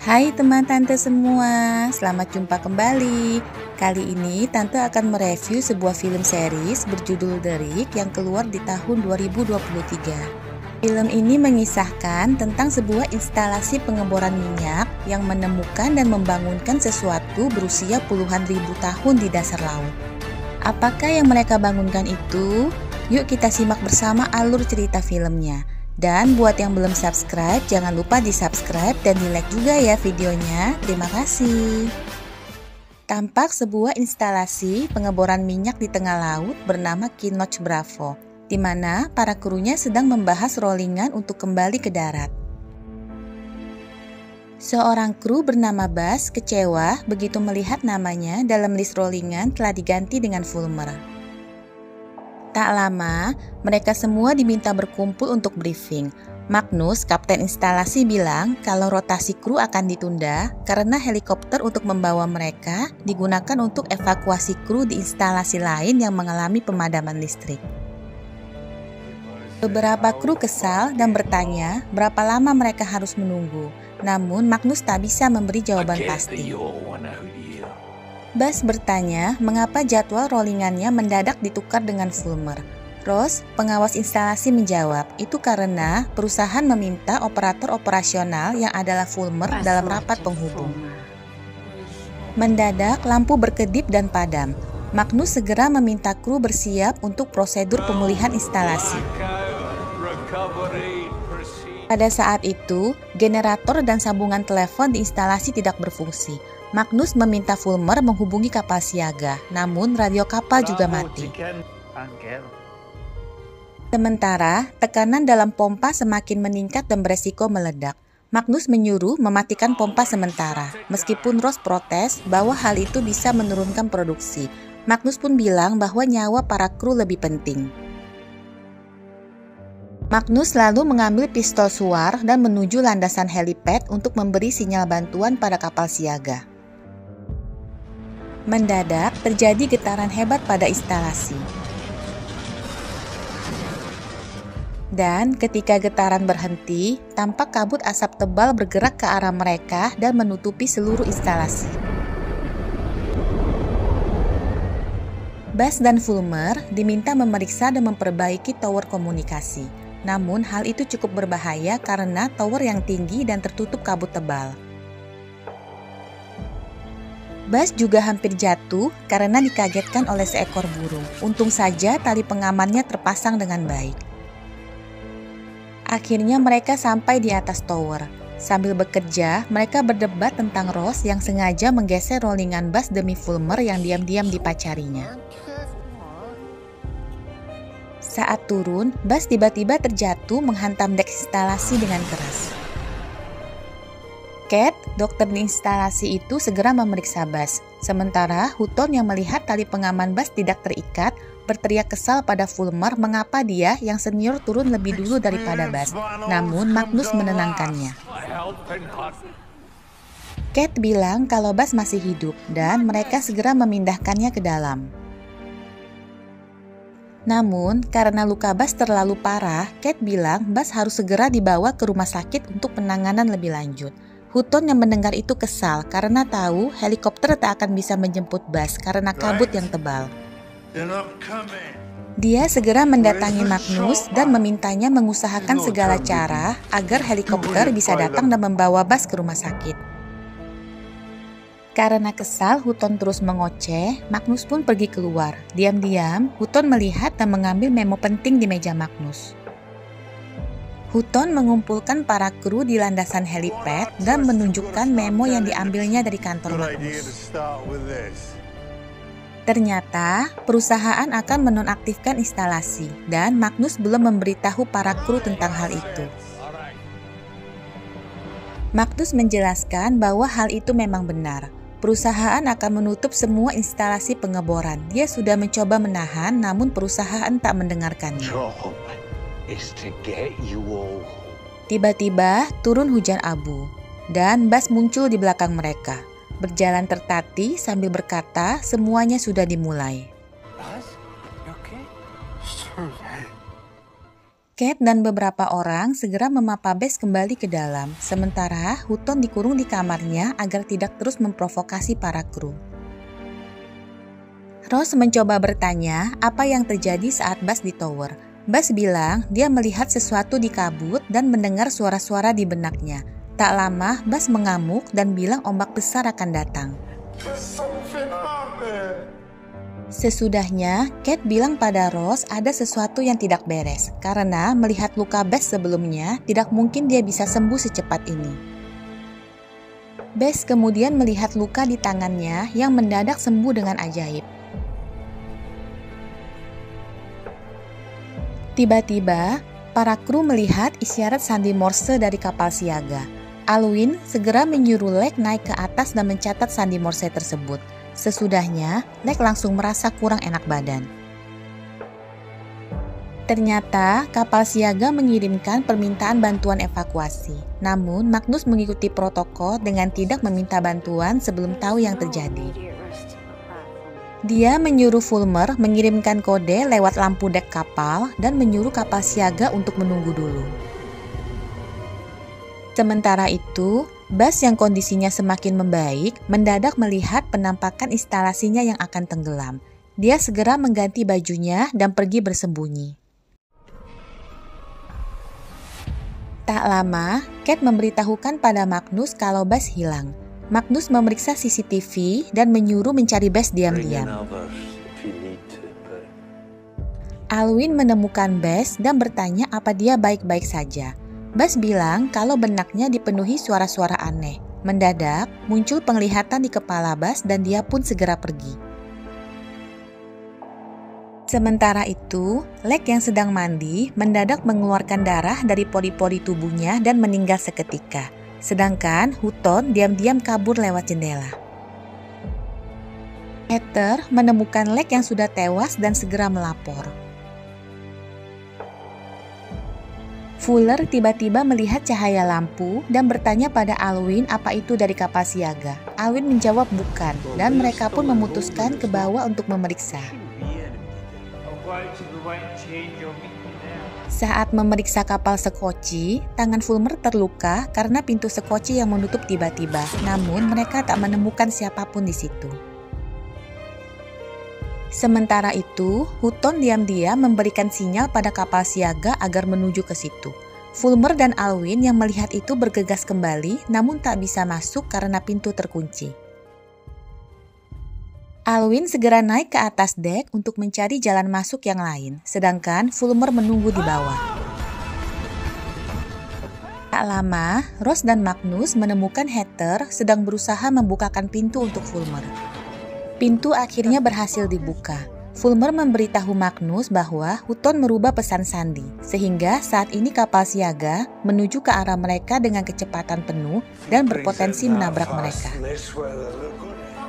Hai teman tante semua, selamat jumpa kembali. Kali ini tante akan mereview sebuah film series berjudul The Rig yang keluar di tahun 2023. Film ini mengisahkan tentang sebuah instalasi pengeboran minyak yang menemukan dan membangunkan sesuatu berusia puluhan ribu tahun di dasar laut. Apakah yang mereka bangunkan itu? Yuk kita simak bersama alur cerita filmnya. Dan buat yang belum subscribe, jangan lupa di subscribe dan di like juga ya videonya. Terima kasih. Tampak sebuah instalasi pengeboran minyak di tengah laut bernama Kinoch Bravo, di mana para krunya sedang membahas rollingan untuk kembali ke darat. Seorang kru bernama Buzz kecewa begitu melihat namanya dalam list rollingan telah diganti dengan Fulmer. Tak lama, mereka semua diminta berkumpul untuk briefing. Magnus, kapten instalasi, bilang kalau rotasi kru akan ditunda karena helikopter untuk membawa mereka digunakan untuk evakuasi kru di instalasi lain yang mengalami pemadaman listrik. Beberapa kru kesal dan bertanya berapa lama mereka harus menunggu. Namun Magnus tak bisa memberi jawaban pasti. Buzz bertanya mengapa jadwal rollingannya mendadak ditukar dengan Fulmer. Ross, pengawas instalasi, menjawab, itu karena perusahaan meminta operator operasional yang adalah Fulmer dalam rapat penghubung. Mendadak lampu berkedip dan padam. Magnus segera meminta kru bersiap untuk prosedur pemulihan instalasi. Pada saat itu, generator dan sambungan telepon di instalasi tidak berfungsi. Magnus meminta Fulmer menghubungi kapal siaga, namun radio kapal juga mati. Sementara, tekanan dalam pompa semakin meningkat dan beresiko meledak. Magnus menyuruh mematikan pompa sementara, meskipun Ross protes bahwa hal itu bisa menurunkan produksi. Magnus pun bilang bahwa nyawa para kru lebih penting. Magnus lalu mengambil pistol suar dan menuju landasan helipad untuk memberi sinyal bantuan pada kapal siaga. Mendadak terjadi getaran hebat pada instalasi. Dan ketika getaran berhenti, tampak kabut asap tebal bergerak ke arah mereka dan menutupi seluruh instalasi. Buzz dan Fulmer diminta memeriksa dan memperbaiki tower komunikasi. Namun hal itu cukup berbahaya karena tower yang tinggi dan tertutup kabut tebal. Buzz juga hampir jatuh karena dikagetkan oleh seekor burung. Untung saja tali pengamannya terpasang dengan baik. Akhirnya mereka sampai di atas tower. Sambil bekerja, mereka berdebat tentang Ross yang sengaja menggeser rollingan Buzz demi Fulmer yang diam-diam dipacarinya. Saat turun, Buzz tiba-tiba terjatuh menghantam dek instalasi dengan keras. Cat, dokter di instalasi itu, segera memeriksa Buzz. Sementara Hutton yang melihat tali pengaman Buzz tidak terikat, berteriak kesal pada Fulmer mengapa dia yang senior turun lebih dulu daripada Buzz. Namun Magnus menenangkannya. Cat bilang kalau Buzz masih hidup dan mereka segera memindahkannya ke dalam. Namun, karena luka Buzz terlalu parah, Cat bilang Buzz harus segera dibawa ke rumah sakit untuk penanganan lebih lanjut. Hutton yang mendengar itu kesal karena tahu helikopter tak akan bisa menjemput Buzz karena kabut yang tebal. Dia segera mendatangi Magnus dan memintanya mengusahakan segala cara agar helikopter bisa datang dan membawa Buzz ke rumah sakit. Karena kesal, Hutton terus mengoceh. Magnus pun pergi keluar. Diam-diam, Hutton melihat dan mengambil memo penting di meja Magnus. Hutton mengumpulkan para kru di landasan helipad dan menunjukkan memo yang diambilnya dari kantor Magnus. Ternyata, perusahaan akan menonaktifkan instalasi dan Magnus belum memberitahu para kru tentang hal itu. Magnus menjelaskan bahwa hal itu memang benar. Perusahaan akan menutup semua instalasi pengeboran. Dia sudah mencoba menahan, namun perusahaan tak mendengarkannya. Tiba-tiba turun hujan abu, dan Buzz muncul di belakang mereka. Berjalan tertatih sambil berkata semuanya sudah dimulai. Kate dan beberapa orang segera memapa Bess kembali ke dalam, sementara Hutton dikurung di kamarnya agar tidak terus memprovokasi para kru. Ross mencoba bertanya apa yang terjadi saat Buzz di tower. Buzz bilang dia melihat sesuatu di kabut dan mendengar suara-suara di benaknya. Tak lama, Buzz mengamuk dan bilang ombak besar akan datang. Sesudahnya, Kate bilang pada Ross ada sesuatu yang tidak beres, karena melihat luka Bess sebelumnya, tidak mungkin dia bisa sembuh secepat ini. Bess kemudian melihat luka di tangannya yang mendadak sembuh dengan ajaib. Tiba-tiba, para kru melihat isyarat sandi Morse dari kapal siaga. Alwyn segera menyuruh Lek naik ke atas dan mencatat sandi Morse tersebut. Sesudahnya, Lek langsung merasa kurang enak badan. Ternyata, kapal siaga mengirimkan permintaan bantuan evakuasi. Namun, Magnus mengikuti protokol dengan tidak meminta bantuan sebelum tahu yang terjadi. Dia menyuruh Fulmer mengirimkan kode lewat lampu dek kapal dan menyuruh kapal siaga untuk menunggu dulu. Sementara itu, Buzz yang kondisinya semakin membaik mendadak melihat penampakan instalasinya yang akan tenggelam. Dia segera mengganti bajunya dan pergi bersembunyi. Tak lama, Kate memberitahukan pada Magnus kalau Buzz hilang. Magnus memeriksa CCTV dan menyuruh mencari Buzz diam-diam. Alwyn menemukan Buzz dan bertanya apa dia baik-baik saja. Buzz bilang kalau benaknya dipenuhi suara-suara aneh. Mendadak, muncul penglihatan di kepala Buzz dan dia pun segera pergi. Sementara itu, Lek yang sedang mandi mendadak mengeluarkan darah dari pori-pori tubuhnya dan meninggal seketika. Sedangkan Hutton diam-diam kabur lewat jendela. Heather menemukan Lek yang sudah tewas dan segera melapor. Fuller tiba-tiba melihat cahaya lampu dan bertanya pada Alwyn apa itu dari kapal siaga. Alwyn menjawab bukan, dan mereka pun memutuskan ke bawah untuk memeriksa. Saat memeriksa kapal sekoci, tangan Fulmer terluka karena pintu sekoci yang menutup tiba-tiba, namun mereka tak menemukan siapapun di situ. Sementara itu, Hutton diam-diam memberikan sinyal pada kapal siaga agar menuju ke situ. Fulmer dan Alwyn yang melihat itu bergegas kembali, namun tak bisa masuk karena pintu terkunci. Alwyn segera naik ke atas dek untuk mencari jalan masuk yang lain, sedangkan Fulmer menunggu di bawah. Tak lama, Ross dan Magnus menemukan Heather sedang berusaha membukakan pintu untuk Fulmer. Pintu akhirnya berhasil dibuka. Fulmer memberitahu Magnus bahwa Hutton merubah pesan sandi, sehingga saat ini kapal siaga menuju ke arah mereka dengan kecepatan penuh dan berpotensi menabrak mereka.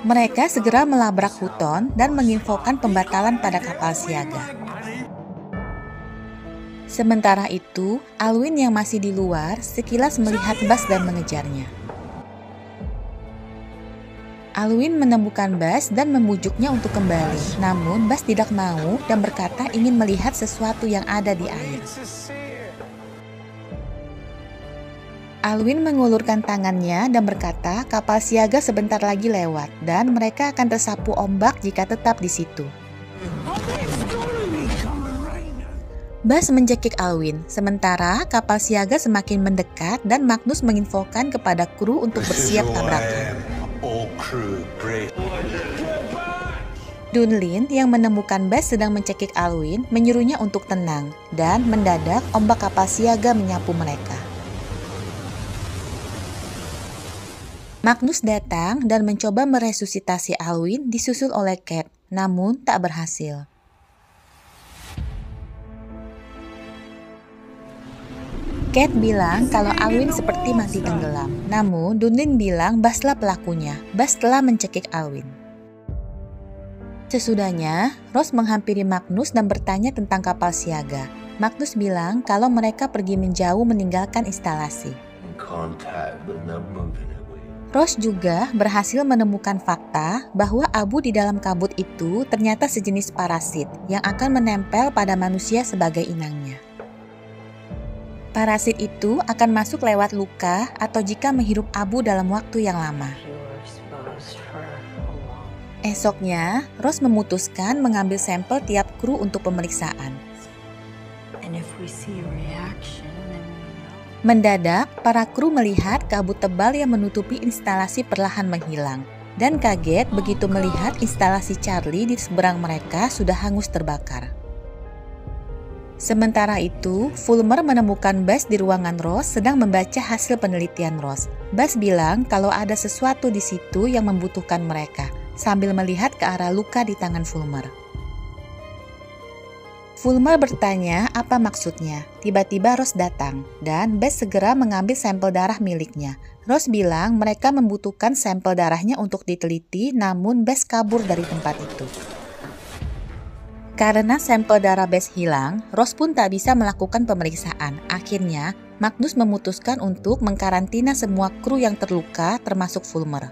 Mereka segera melabrak Hutton dan menginfokan pembatalan pada kapal siaga. Sementara itu, Alwyn yang masih di luar sekilas melihat Buzz dan mengejarnya. Alwyn menemukan Buzz dan memujuknya untuk kembali, namun Buzz tidak mau dan berkata ingin melihat sesuatu yang ada di air. Alwyn mengulurkan tangannya dan berkata kapal siaga sebentar lagi lewat dan mereka akan tersapu ombak jika tetap di situ. Buzz mencekik Alwyn, sementara kapal siaga semakin mendekat dan Magnus menginfokan kepada kru untuk bersiap tabrakan. Dunlin yang menemukan Buzz sedang mencekik Alwyn menyuruhnya untuk tenang dan mendadak ombak kapal siaga menyapu mereka. Magnus datang dan mencoba meresusitasi Alwyn disusul oleh Kate, namun tak berhasil. Kate bilang kalau Alwyn seperti mati tenggelam, namun Dunlin bilang Buzz-lah pelakunya. Buzz telah mencekik Alwyn. Sesudahnya, Ross menghampiri Magnus dan bertanya tentang kapal siaga. Magnus bilang kalau mereka pergi menjauh meninggalkan instalasi. Ross juga berhasil menemukan fakta bahwa abu di dalam kabut itu ternyata sejenis parasit yang akan menempel pada manusia sebagai inangnya. Parasit itu akan masuk lewat luka atau jika menghirup abu dalam waktu yang lama. Esoknya, Ross memutuskan mengambil sampel tiap kru untuk pemeriksaan. Mendadak, para kru melihat kabut tebal yang menutupi instalasi perlahan menghilang, dan kaget begitu melihat instalasi Charlie di seberang mereka sudah hangus terbakar. Sementara itu, Fulmer menemukan Buzz di ruangan Ross sedang membaca hasil penelitian Ross. Buzz bilang kalau ada sesuatu di situ yang membutuhkan mereka, sambil melihat ke arah luka di tangan Fulmer. Fulmer bertanya apa maksudnya. Tiba-tiba Ross datang, dan Buzz segera mengambil sampel darah miliknya. Ross bilang mereka membutuhkan sampel darahnya untuk diteliti, namun Buzz kabur dari tempat itu. Karena sampel darah Buzz hilang, Ross pun tak bisa melakukan pemeriksaan. Akhirnya, Magnus memutuskan untuk mengkarantina semua kru yang terluka, termasuk Fulmer.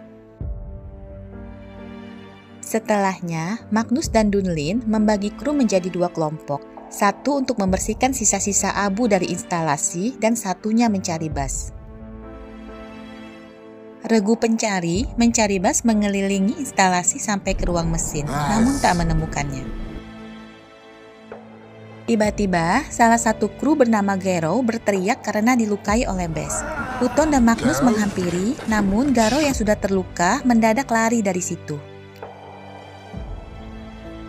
Setelahnya, Magnus dan Dunlin membagi kru menjadi 2 kelompok. Satu untuk membersihkan sisa-sisa abu dari instalasi, dan satunya mencari Buzz. Regu pencari mencari Buzz mengelilingi instalasi sampai ke ruang mesin, namun tak menemukannya. Tiba-tiba, salah satu kru bernama Garrow berteriak karena dilukai oleh Buzz. Hutton dan Magnus menghampiri, namun Garrow yang sudah terluka mendadak lari dari situ.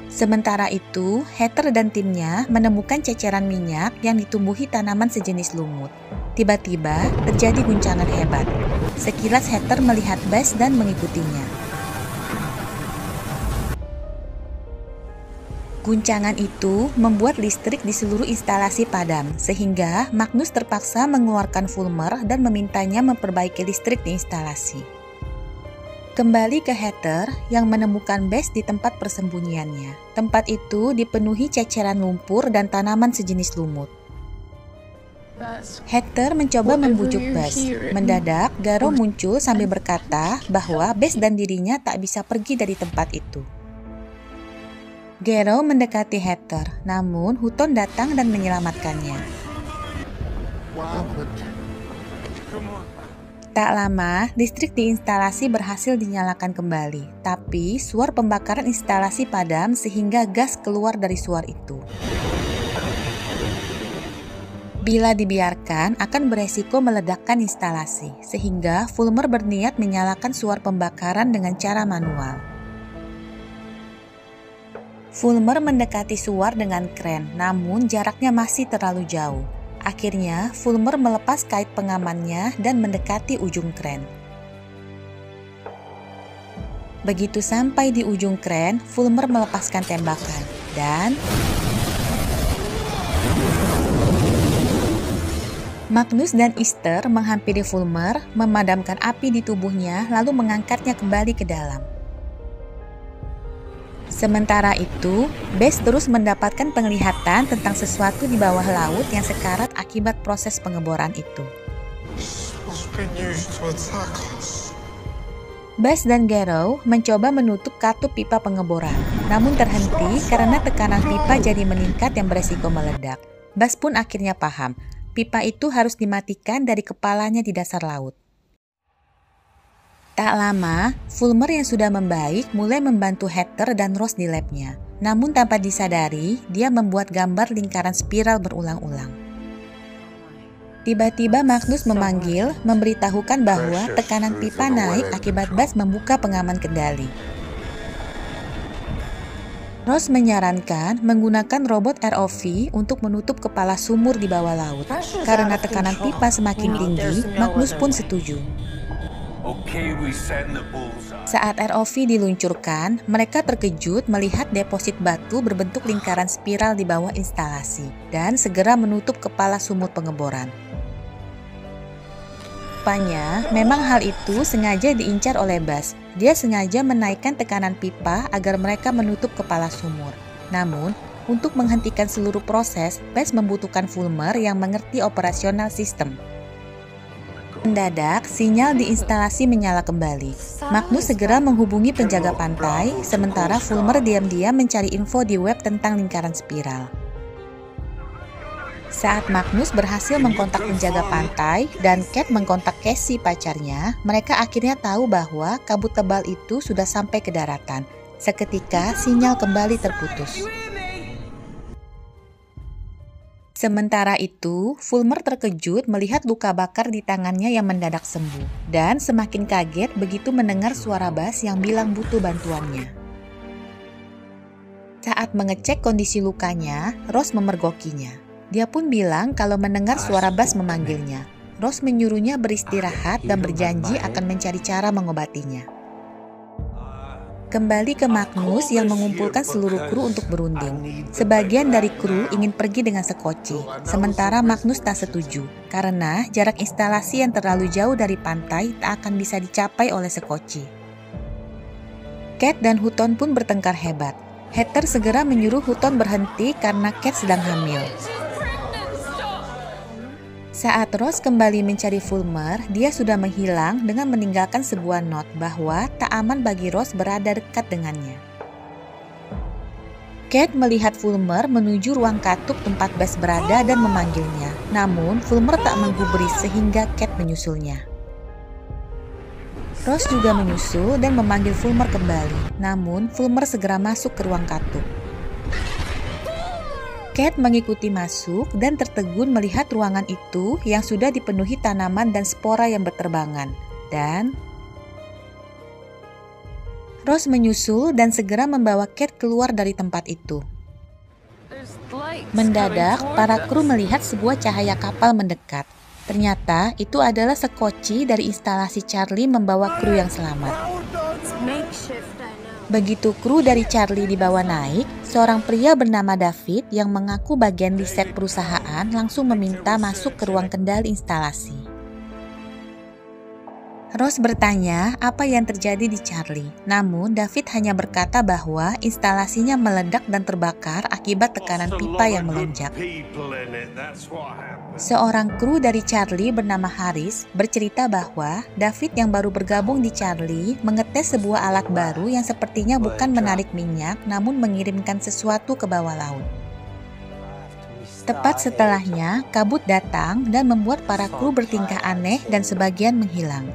Sementara itu, Heather dan timnya menemukan ceceran minyak yang ditumbuhi tanaman sejenis lumut. Tiba-tiba, terjadi guncangan hebat. Sekilas Heather melihat Buzz dan mengikutinya. Guncangan itu membuat listrik di seluruh instalasi padam, sehingga Magnus terpaksa mengeluarkan Fulmer dan memintanya memperbaiki listrik di instalasi. Kembali ke Heather yang menemukan Buzz di tempat persembunyiannya. Tempat itu dipenuhi ceceran lumpur dan tanaman sejenis lumut. Heather mencoba membujuk Buzz. Mendadak, Garrow muncul sambil berkata bahwa Buzz dan dirinya tak bisa pergi dari tempat itu. Garrow mendekati Heather, namun Hutton datang dan menyelamatkannya. Tak lama, listrik di instalasi berhasil dinyalakan kembali, tapi suar pembakaran instalasi padam sehingga gas keluar dari suar itu. Bila dibiarkan, akan beresiko meledakkan instalasi, sehingga Fulmer berniat menyalakan suar pembakaran dengan cara manual. Fulmer mendekati suar dengan kren, namun jaraknya masih terlalu jauh. Akhirnya, Fulmer melepas kait pengamannya dan mendekati ujung kren. Begitu sampai di ujung kren, Fulmer melepaskan tembakan, dan Magnus dan Easter menghampiri Fulmer, memadamkan api di tubuhnya, lalu mengangkatnya kembali ke dalam. Sementara itu, Buzz terus mendapatkan penglihatan tentang sesuatu di bawah laut yang sekarat akibat proses pengeboran itu. Buzz dan Garrow mencoba menutup katup pipa pengeboran, namun terhenti karena tekanan pipa jadi meningkat yang beresiko meledak. Buzz pun akhirnya paham, pipa itu harus dimatikan dari kepalanya di dasar laut. Tak lama, Fulmer yang sudah membaik mulai membantu Heather dan Ross di labnya. Namun tanpa disadari, dia membuat gambar lingkaran spiral berulang-ulang. Tiba-tiba Magnus memanggil, memberitahukan bahwa tekanan pipa naik akibat Buzz membuka pengaman kendali. Ross menyarankan menggunakan robot ROV untuk menutup kepala sumur di bawah laut. Karena tekanan pipa semakin tinggi, Magnus pun setuju. Saat ROV diluncurkan, mereka terkejut melihat deposit batu berbentuk lingkaran spiral di bawah instalasi dan segera menutup kepala sumur pengeboran. Rupanya, memang hal itu sengaja diincar oleh Buzz. Dia sengaja menaikkan tekanan pipa agar mereka menutup kepala sumur. Namun, untuk menghentikan seluruh proses, Buzz membutuhkan Fulmer yang mengerti operasional sistem. Mendadak, sinyal di instalasi menyala kembali. Magnus segera menghubungi penjaga pantai, sementara Fulmer diam-diam mencari info di web tentang lingkaran spiral. Saat Magnus berhasil mengkontak penjaga pantai dan Kate mengkontak Cassie pacarnya, mereka akhirnya tahu bahwa kabut tebal itu sudah sampai ke daratan. Seketika sinyal kembali terputus. Sementara itu, Fulmer terkejut melihat luka bakar di tangannya yang mendadak sembuh dan semakin kaget begitu mendengar suara Buzz yang bilang butuh bantuannya. Saat mengecek kondisi lukanya, Rose memergokinya. Dia pun bilang kalau mendengar suara Buzz memanggilnya. Rose menyuruhnya beristirahat dan berjanji akan mencari cara mengobatinya. Kembali ke Magnus yang mengumpulkan seluruh kru untuk berunding. Sebagian dari kru ingin pergi dengan sekoci, sementara Magnus tak setuju, karena jarak instalasi yang terlalu jauh dari pantai tak akan bisa dicapai oleh sekoci. Kate dan Hutton pun bertengkar hebat. Heather segera menyuruh Hutton berhenti karena Kate sedang hamil. Saat Rose kembali mencari Fulmer, dia sudah menghilang dengan meninggalkan sebuah not bahwa tak aman bagi Rose berada dekat dengannya. Kate melihat Fulmer menuju ruang katup tempat Buzz berada dan memanggilnya. Namun, Fulmer tak menggubris sehingga Kate menyusulnya. Rose juga menyusul dan memanggil Fulmer kembali. Namun, Fulmer segera masuk ke ruang katup. Kate mengikuti masuk dan tertegun melihat ruangan itu yang sudah dipenuhi tanaman dan spora yang berterbangan. Dan Rose menyusul dan segera membawa Kate keluar dari tempat itu. Mendadak, para kru melihat sebuah cahaya kapal mendekat. Ternyata itu adalah sekoci dari instalasi Charlie membawa kru yang selamat. Begitu kru dari Charlie dibawa naik, seorang pria bernama David yang mengaku bagian di set perusahaan langsung meminta masuk ke ruang kendali instalasi. Rose bertanya apa yang terjadi di Charlie, namun David hanya berkata bahwa instalasinya meledak dan terbakar akibat tekanan pipa yang melonjak. Seorang kru dari Charlie bernama Harris bercerita bahwa David yang baru bergabung di Charlie mengetes sebuah alat baru yang sepertinya bukan menarik minyak namun mengirimkan sesuatu ke bawah laut. Tepat setelahnya, kabut datang dan membuat para kru bertingkah aneh dan sebagian menghilang.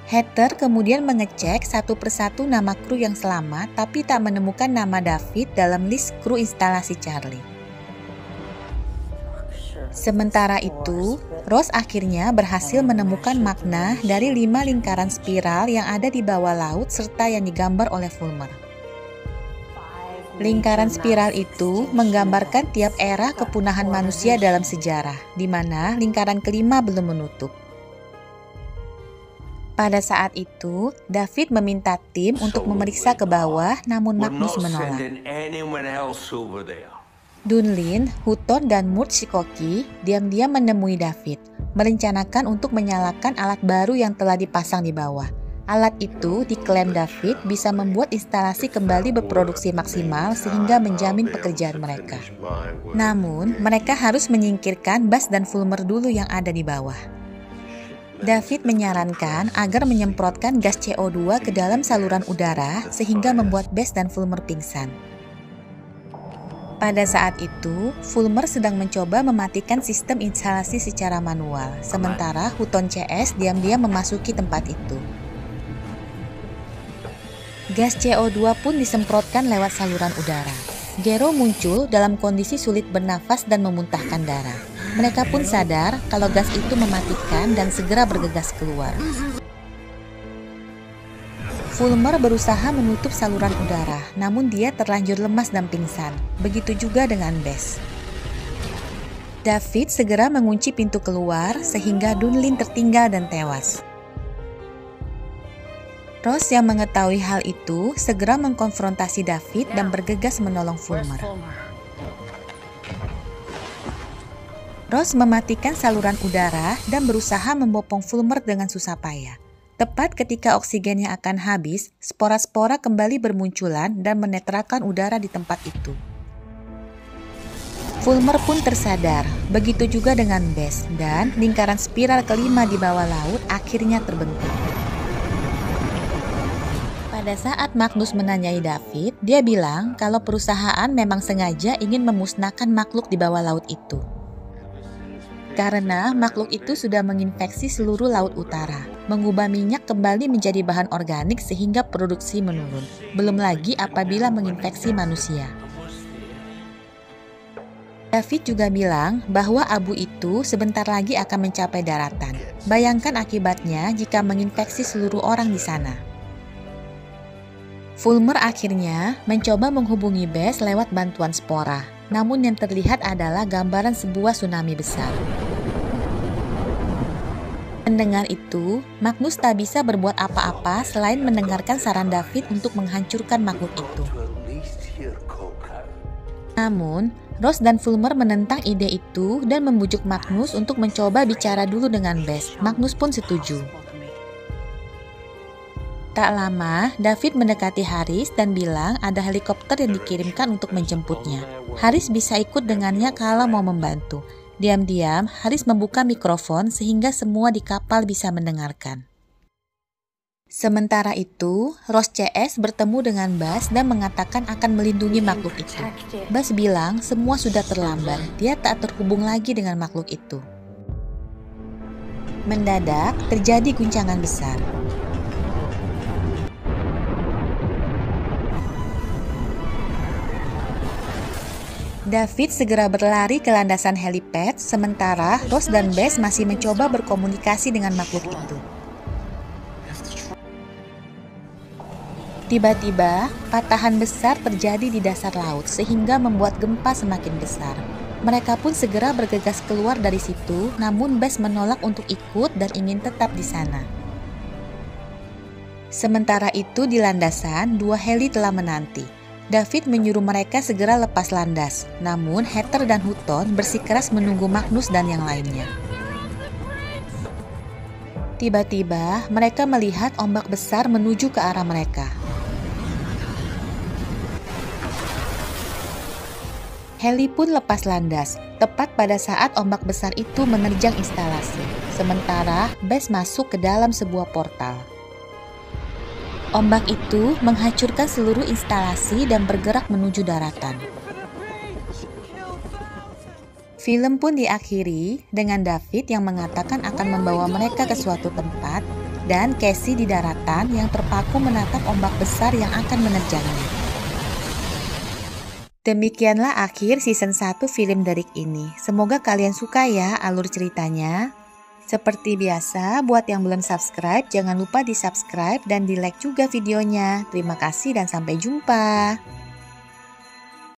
Heather kemudian mengecek satu persatu nama kru yang selamat tapi tak menemukan nama David dalam list kru instalasi Charlie. Sementara itu, Rose akhirnya berhasil menemukan makna dari 5 lingkaran spiral yang ada di bawah laut serta yang digambar oleh Fulmer. Lingkaran spiral itu menggambarkan tiap era kepunahan manusia dalam sejarah, di mana lingkaran kelima belum menutup. Pada saat itu, David meminta tim untuk memeriksa ke bawah, namun Magnus menolak. Dunlin, Hutton, dan Murt Shikoki diam-diam menemui David, merencanakan untuk menyalakan alat baru yang telah dipasang di bawah. Alat itu diklaim David bisa membuat instalasi kembali berproduksi maksimal sehingga menjamin pekerjaan mereka. Namun, mereka harus menyingkirkan Buzz dan Fulmer dulu yang ada di bawah. David menyarankan agar menyemprotkan gas CO2 ke dalam saluran udara sehingga membuat Buzz dan Fulmer pingsan. Pada saat itu, Fulmer sedang mencoba mematikan sistem instalasi secara manual, sementara Hutton CS diam-diam memasuki tempat itu. Gas CO2 pun disemprotkan lewat saluran udara. Gero muncul dalam kondisi sulit bernafas dan memuntahkan darah. Mereka pun sadar kalau gas itu mematikan dan segera bergegas keluar. Fulmer berusaha menutup saluran udara, namun dia terlanjur lemas dan pingsan. Begitu juga dengan Buzz. David segera mengunci pintu keluar sehingga Dunlin tertinggal dan tewas. Rose yang mengetahui hal itu segera mengkonfrontasi David dan bergegas menolong Fulmer. Rose mematikan saluran udara dan berusaha membopong Fulmer dengan susah payah. Tepat ketika oksigennya akan habis, spora-spora kembali bermunculan dan menetralkan udara di tempat itu. Fulmer pun tersadar, begitu juga dengan Buzz, dan lingkaran spiral kelima di bawah laut akhirnya terbentuk. Pada saat Magnus menanyai David, dia bilang kalau perusahaan memang sengaja ingin memusnahkan makhluk di bawah laut itu. Karena makhluk itu sudah menginfeksi seluruh laut utara, mengubah minyak kembali menjadi bahan organik sehingga produksi menurun. Belum lagi apabila menginfeksi manusia. David juga bilang bahwa abu itu sebentar lagi akan mencapai daratan. Bayangkan akibatnya jika menginfeksi seluruh orang di sana. Fulmer akhirnya mencoba menghubungi Bess lewat bantuan spora, namun yang terlihat adalah gambaran sebuah tsunami besar. Mendengar itu, Magnus tak bisa berbuat apa-apa selain mendengarkan saran David untuk menghancurkan makhluk itu. Namun, Ross dan Fulmer menentang ide itu dan membujuk Magnus untuk mencoba bicara dulu dengan Bess. Magnus pun setuju. Tak lama, David mendekati Haris dan bilang ada helikopter yang dikirimkan untuk menjemputnya. Haris bisa ikut dengannya kalau mau membantu. Diam-diam, Haris membuka mikrofon sehingga semua di kapal bisa mendengarkan. Sementara itu, Ross CS bertemu dengan Buzz dan mengatakan akan melindungi makhluk itu. Buzz bilang semua sudah terlambat, dia tak terhubung lagi dengan makhluk itu. Mendadak, terjadi guncangan besar. David segera berlari ke landasan helipad, sementara Ross dan Bess masih mencoba berkomunikasi dengan makhluk itu. Tiba-tiba, patahan besar terjadi di dasar laut sehingga membuat gempa semakin besar. Mereka pun segera bergegas keluar dari situ, namun Bess menolak untuk ikut dan ingin tetap di sana. Sementara itu di landasan, dua heli telah menanti. David menyuruh mereka segera lepas landas, namun Heather dan Hutton bersikeras menunggu Magnus dan yang lainnya. Tiba-tiba, mereka melihat ombak besar menuju ke arah mereka. Heli pun lepas landas, tepat pada saat ombak besar itu menerjang instalasi. Sementara, Bess masuk ke dalam sebuah portal. Ombak itu menghancurkan seluruh instalasi dan bergerak menuju daratan. Film pun diakhiri dengan David yang mengatakan akan membawa mereka ke suatu tempat dan Casey di daratan yang terpaku menatap ombak besar yang akan menerjangnya. Demikianlah akhir season 1 film The Rig ini. Semoga kalian suka ya alur ceritanya. Seperti biasa, buat yang belum subscribe, jangan lupa di subscribe dan di like juga videonya. Terima kasih dan sampai jumpa.